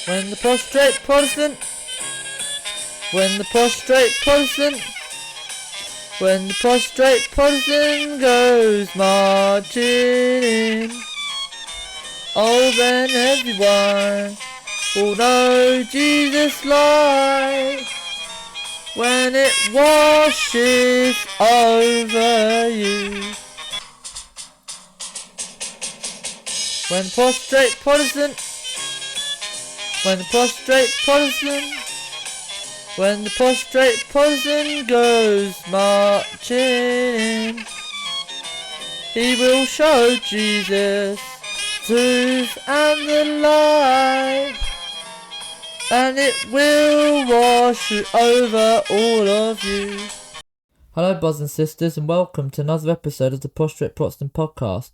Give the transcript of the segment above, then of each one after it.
When the prostrate Protestant, when the prostrate Protestant, when the prostrate Protestant goes marching in, oh then everyone will know Jesus' light when it washes over you. When the prostrate Protestant, when the prostrate Protestant, when the prostrate Protestant goes marching in, he will show Jesus, truth and the light, and it will wash over all of you. Hello brothers and sisters, and welcome to another episode of the Prostrate Protestant podcast.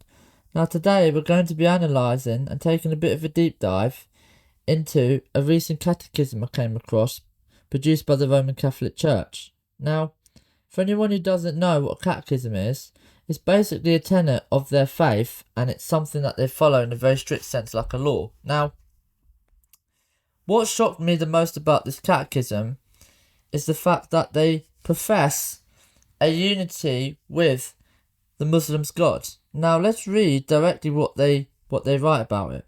Now today we're going to be analysing and taking a bit of a deep dive into a recent catechism I came across, produced by the Roman Catholic Church. Now, for anyone who doesn't know what a catechism is, it's basically a tenet of their faith, and it's something that they follow in a very strict sense, like a law. Now, what shocked me the most about this catechism is the fact that they profess a unity with the Muslims' God. Now, let's read directly what they write about it.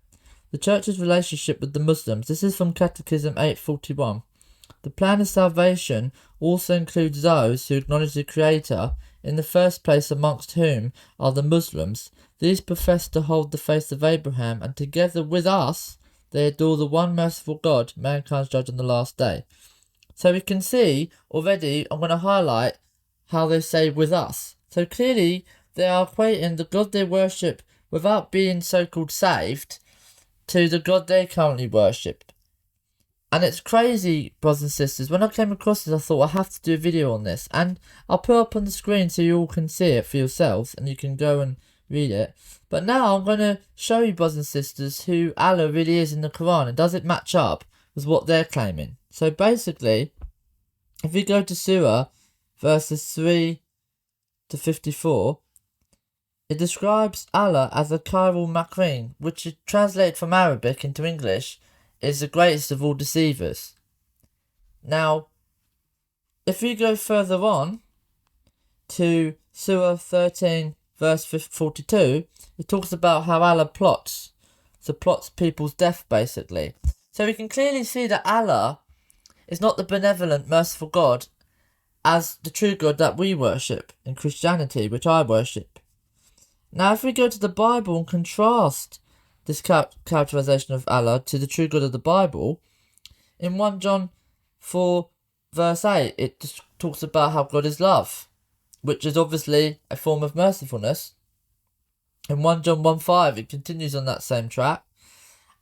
The Church's relationship with the Muslims. This is from Catechism 841. The plan of salvation also includes those who acknowledge the Creator in the first place, amongst whom are the Muslims. These profess to hold the faith of Abraham, and together with us they adore the one merciful God, mankind's judge on the last day. So we can see already, I'm going to highlight how they say with us. So clearly they are equating the God they worship without being so-called saved to the God they currently worship. And it's crazy, brothers and sisters. When I came across this, I thought I have to do a video on this. And I'll put it up on the screen so you all can see it for yourselves and you can go and read it. But now I'm going to show you, brothers and sisters, who Allah really is in the Quran. And does it match up with what they're claiming? So basically, if we go to Surah, verses 3 to 54, it describes Allah as a Khairul Makrin, which is translated from Arabic into English, is the greatest of all deceivers. Now, if we go further on to Surah 13, verse 42, it talks about how Allah plots people's death, basically. So we can clearly see that Allah is not the benevolent, merciful God as the true God that we worship in Christianity, which I worship. Now, if we go to the Bible and contrast this characterization of Allah to the true God of the Bible, in 1 John 4 verse 8, it just talks about how God is love, which is obviously a form of mercifulness. In 1 John 1:5, it continues on that same track.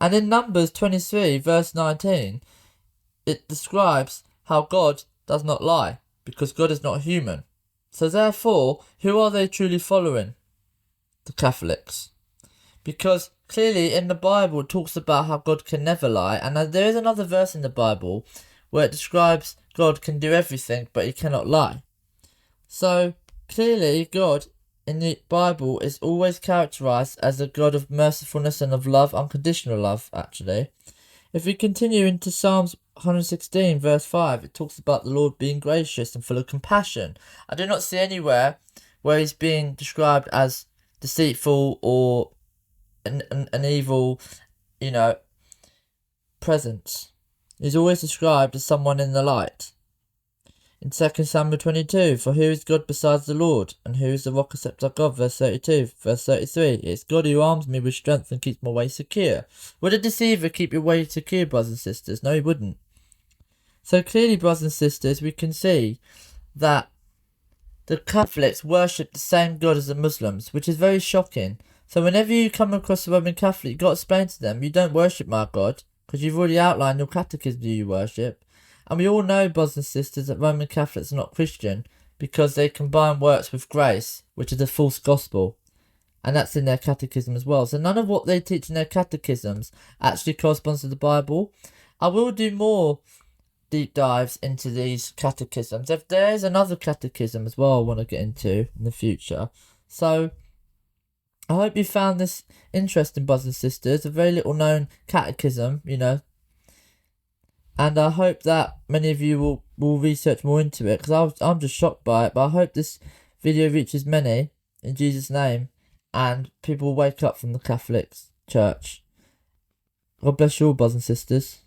And in Numbers 23 verse 19, it describes how God does not lie, because God is not human. So therefore, who are they truly following? The Catholics. Because clearly in the Bible it talks about how God can never lie, and there is another verse in the Bible where it describes God can do everything but he cannot lie. So clearly God in the Bible is always characterized as a God of mercifulness and of love, unconditional love actually. If we continue into Psalms 116 verse 5, it talks about the Lord being gracious and full of compassion. I do not see anywhere where he's being described as deceitful or an evil, presence. He's always described as someone in the light. In 2 Samuel 22, for who is God besides the Lord, and who is the rock except our God, verse 32. Verse 33, it's God who arms me with strength and keeps my way secure. Would a deceiver keep your way secure, brothers and sisters? No, he wouldn't. So clearly, brothers and sisters, we can see that the Catholics worship the same God as the Muslims, which is very shocking. So whenever you come across a Roman Catholic, you've got to explain to them, you don't worship my God, because you've already outlined your catechism who you worship. And we all know, brothers and sisters, that Roman Catholics are not Christian, because they combine works with grace, which is a false gospel. And that's in their catechism as well. So none of what they teach in their catechisms actually corresponds to the Bible. I will do more deep dives into these catechisms. If there is another catechism as well I want to get into in the future. So I hope you found this interesting, brothers and sisters. A very little known catechism, And I hope that many of you will research more into it, because I'm just shocked by it. But I hope this video reaches many, in Jesus' name, and people wake up from the Catholic Church. God bless you all, brothers and sisters.